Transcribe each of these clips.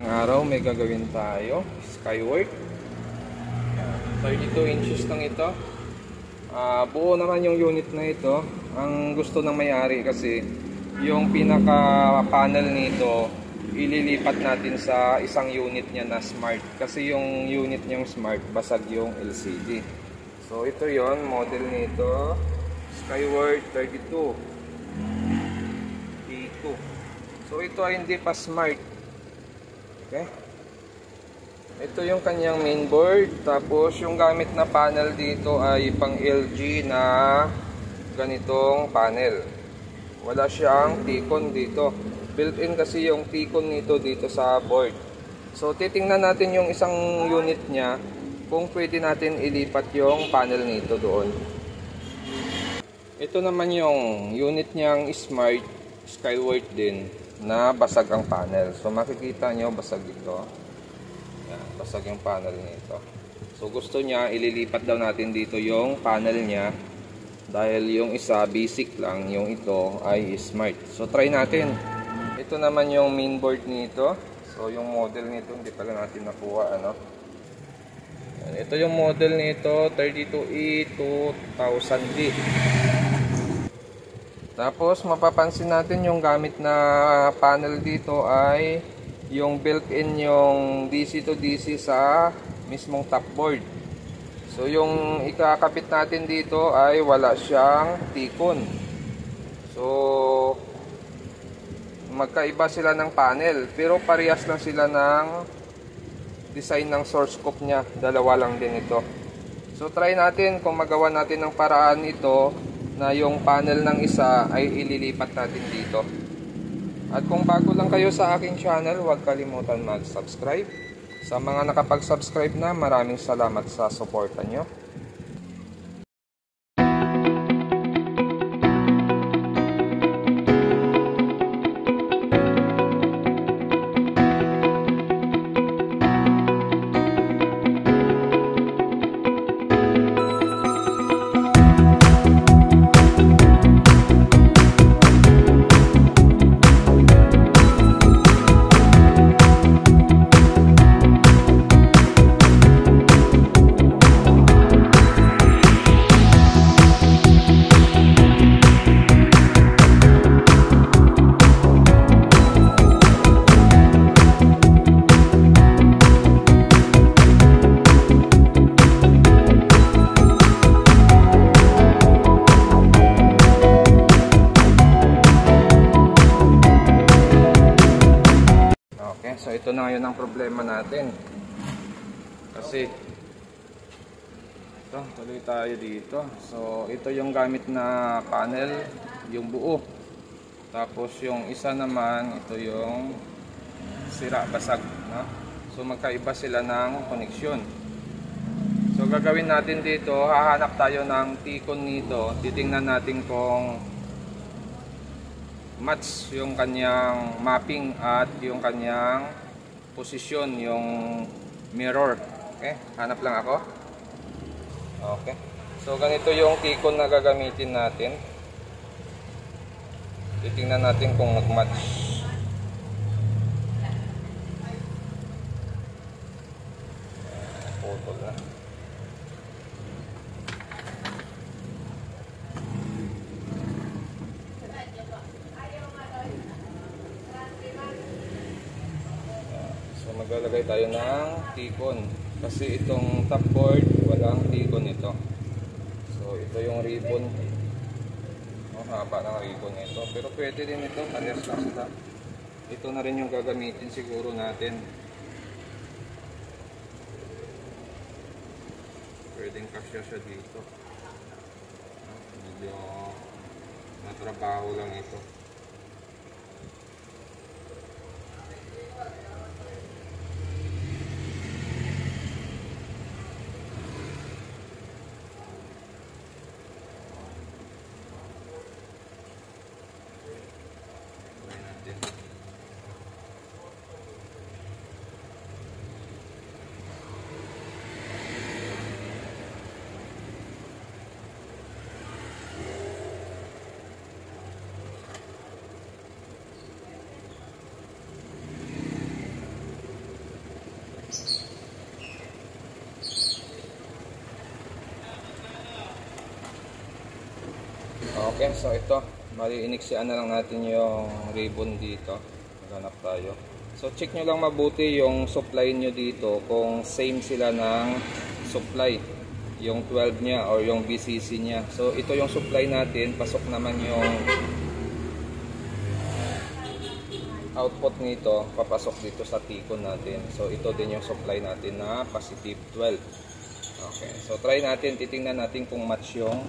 Ngayong araw may gagawin tayo, Skywork. 32 inches lang ito. Buo naman yung unit na ito. Ang gusto ng may-ari kasi yung pinaka panel nito ililipat natin sa isang unit niya na smart, kasi yung unit niyang smart basag yung LCD. So ito yon, model nito, Skywork 32 E2. So ito ay hindi pa smart. Okay, ito yung kanyang mainboard. Tapos yung gamit na panel dito ay pang LG na ganitong panel. Wala siyang T-con dito. Built-in kasi yung T-con nito dito sa board. So titingnan natin yung isang unit niya kung pwede natin ilipat yung panel nito doon. Ito naman yung unit niyang smart Skywork din na basag ang panel. So makikita nyo basag ito. Yan, basag yung panel nito. So gusto niya ililipat daw natin dito yung panel niya, dahil yung isa basic lang, yung ito ay smart. So try natin. Ito naman yung mainboard nito. So yung model nito hindi pala natin nakuha, ano. Yan, ito yung model nito, 32E 2000D. Tapos mapapansin natin yung gamit na panel dito ay yung built-in yung DC to DC sa mismong top board. So yung ikakabit natin dito ay wala siyang T-con. So magkaiba sila ng panel, pero parehas lang sila ng design ng source scope niya. Dalawa lang din ito. So try natin kung magawa natin ng paraan ito na yung panel ng isa ay ililipat natin dito. At kung bago lang kayo sa aking channel, huwag kalimutan mag-subscribe. Sa mga nakapag-subscribe na, maraming salamat sa suporta nyo. So ito na ngayon ang problema natin. Kasi ito, tuloy tayo dito. So ito yung gamit na panel, yung buo. Tapos yung isa naman, ito yung sira, basag, no? So magkaiba sila ng koneksyon. So gagawin natin dito, hahanap tayo ng T-con nito. Titingnan natin kung match yung kanyang mapping at yung kanyang posisyon, yung mirror. Okay, hanap lang ako. Okay, so ganito yung T-con na gagamitin natin. Titingnan natin kung mag-match. Putol na. Maglalagay tayo ng T-con kasi itong top board walang T-con ito. So ito yung ribbon. Haba ng ribbon ito, pero pwede din ito, parehas lang sila. Ito na rin yung gagamitin siguro natin. Pwedeng kasya siya dito. Medyo natrabaho lang ito. Okay, so ito, bali iniksian na lang natin yung ribbon dito. Maghanap tayo. So check nyo lang mabuti yung supply nyo dito kung same sila ng supply, yung 12 nya or yung BCC nya. So ito yung supply natin, pasok naman yung output nito, papasok dito sa T-con natin. So ito din yung supply natin na positive 12. Okay, so try natin, titingnan natin kung match yung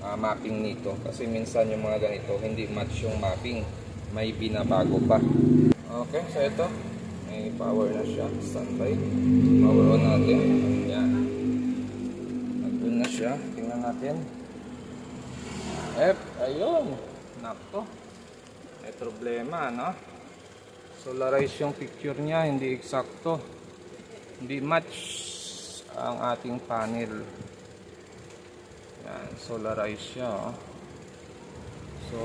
mapping nito. Kasi minsan yung mga ganito, hindi match yung mapping, may binabago pa. Okay, so ito, may power na siya, standby. Power on natin. Yan. Nag-on na siya, tingnan natin. Ayun. Nakto. May problema, no? Solarize yung picture niya, hindi eksakto. Hindi match ang ating panel. Yan, solarize siya, oh. So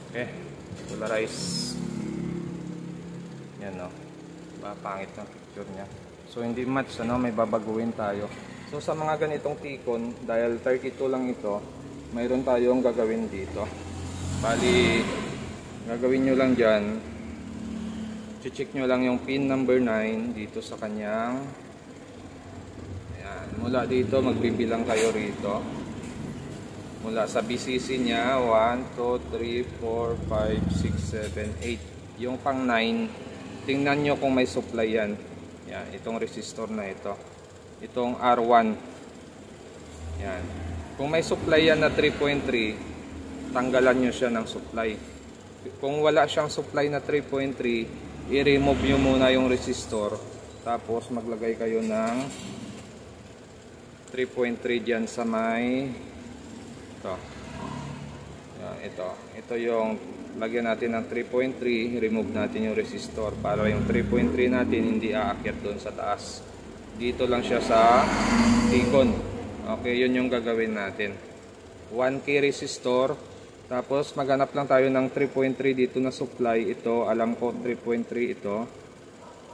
okay, polarize. Yan, no. Pangit ng picture niya. So hindi match, ano, may babaguhin tayo. So sa mga ganitong T-con, dahil 32 lang ito, mayroon tayong gagawin dito. Bali, gagawin nyo lang dyan, check nyo lang yung pin number 9 dito sa kanyang, ayan, mula dito magbibilang kayo rito. Mula sa BCC niya, 1, 2, 3, 4, 5, 6, 7, 8. Yung pang 9, tingnan nyo kung may supply yan. Yan, itong resistor na ito. Itong R1. Yan. Kung may supply yan na 3.3, tanggalan nyo siya ng supply. Kung wala siyang supply na 3.3, i-remove nyo muna yung resistor. Tapos maglagay kayo ng 3.3 dyan sa may ito. Yan, ito. Ito yung lagyan natin ng 3.3, remove natin yung resistor para yung 3.3 natin hindi aakyat doon sa taas. Dito lang siya sa T-con. Okay, yun yung gagawin natin. 1K resistor, tapos maghanap lang tayo ng 3.3 dito na supply. Ito, alam ko 3.3 ito.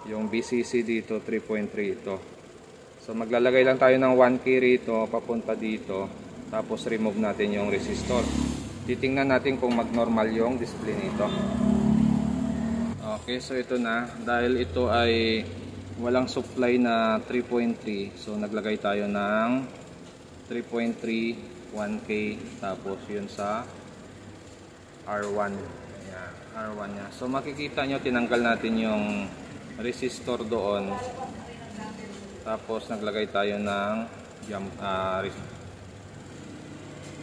Yung BCC dito, 3.3 ito. So maglalagay lang tayo ng 1K rito, papunta dito. Tapos remove natin yung resistor. Titingnan natin kung mag-normal yung display nito. Okay, so ito na. Dahil ito ay walang supply na 3.3, so naglagay tayo ng 3.3, 1K, tapos yun sa R1. Ayan, R1 nya. So makikita nyo, tinanggal natin yung resistor doon. Tapos naglagay tayo ng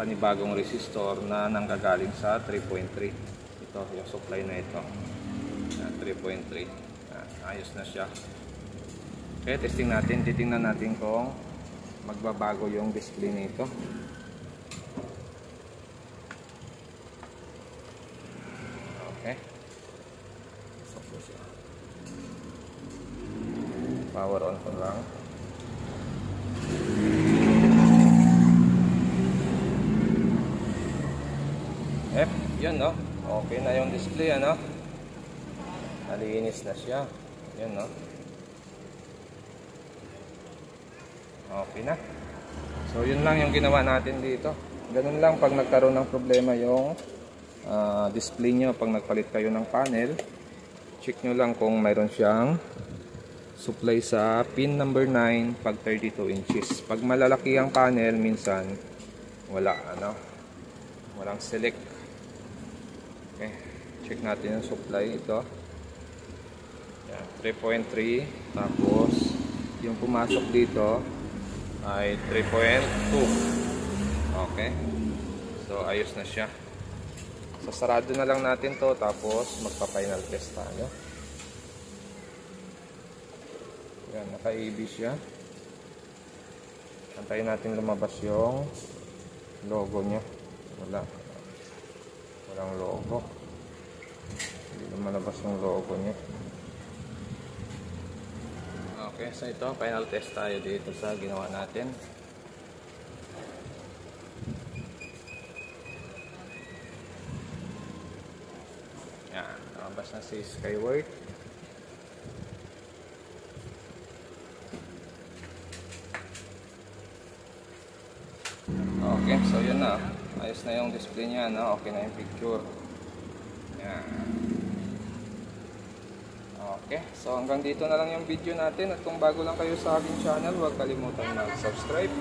panibagong resistor na nanggagaling sa 3.3. Ito, yung supply na ito. 3.3. Ayos na siya. Okay, testing natin. Titingnan natin kung magbabago yung display nito. Okay. Power on ko lang. Yun, no? Okay na yung display, ano? Nalinis na siya. Yun, no? Okay na. So yun lang yung ginawa natin dito. Ganun lang pag nagkaroon ng problema yung display nyo. Pag nagpalit kayo ng panel, check nyo lang kung mayroon siyang supply sa pin number 9 pag 32 inches. Pag malalaki ang panel, minsan wala, ano, walang select. Okay, check natin yung supply. Ito 3.3, tapos yung pumasok dito ay 3.2. Okay, so ayos na siya. Sasarado na lang natin to, tapos magpa-final test tayo. Yan, naka-AB siya. Antayin natin lumabas yung logo nya. Walang logo. Hindi lumalabas yung logo nya. Okay, so ito, final test tayo dito sa ginawa natin. Yan, lumabas na si Skyward. Okay, so yun na. Ayos na yung display niya, no? Okay na yung picture. Yan. Okay, so hanggang dito na lang yung video natin. At kung bago lang kayo sa aking channel, huwag kalimutan mag-subscribe